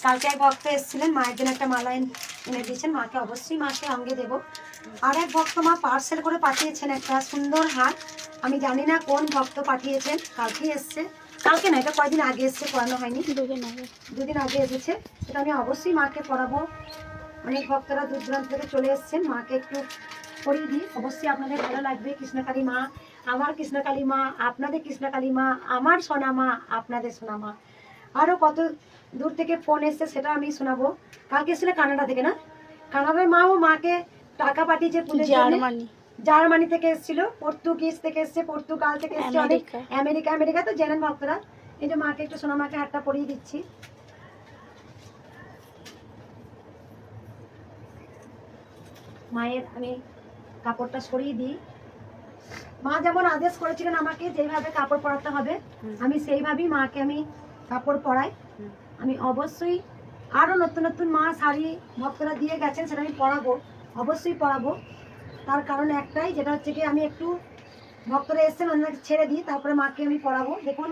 কালকে এক ভক্ত এসেছিলেন, মায়ের জন্য একটা মালা এনে দিয়েছেন, মাকে অবশ্যই মাকে অঙ্গে দেবো। আর এক ভক্ত মা পার্সেল করে পাঠিয়েছেন একটা সুন্দর হার, আমি জানি না কোন ভক্ত পাঠিয়েছেন, কালকে এসছে, কালকে না এটা কয়েকদিন আগে এসছে, পড়ানো হয়নি, দুদিন আগে এসেছে, সেটা আমি অবশ্যই মাকে পরাবো। অনেক ভক্তরা দূর দূরান্ত থেকে চলে এসছেন, মাকে একটু পরিয়ে দিই, অবশ্যই আপনাদের ভালো লাগবে। কৃষ্ণকালী মা, আমার কৃষ্ণকালী মা, আপনাদের কৃষ্ণকালী মা, আমার সোনা মা, আপনাদের সোনা মা। আরও কত দূর থেকে ফোন এসছে সেটা আমি শোনাবো। কালকে এসেছিল কানাডা থেকে, না কানাডার মাও মাকে টাকা পাঠিয়েছে পুজোর জন্য, জার্মানি থেকে এসেছিল, পর্তুগিজ থেকে এসছে, পর্তুগাল থেকে এসছে, অনেক আমেরিকা তো জেনেন ভক্তরা। এই যে মাকে একটু সোনা মাকে হাতটা পরিয়ে দিচ্ছি। মায়ের আমি কাপড়টা সরিয়ে দিই। মা যেমন আদেশ করেছিলেন আমাকে যেভাবে কাপড় পরাতে হবে, আমি সেইভাবেই মাকে আমি কাপড় পরাই। আমি অবশ্যই আরও নতুন নতুন মা শাড়ি ভক্তরা দিয়ে গেছেন, সেটা আমি পরাবো, অবশ্যই পরাবো। তার কারণ একটাই, যেটা হচ্ছে কি আমি একটু ভক্তরা এসছেন ওনাকে ছেড়ে দিই, তারপরে মাকে আমি পরাবো। দেখুন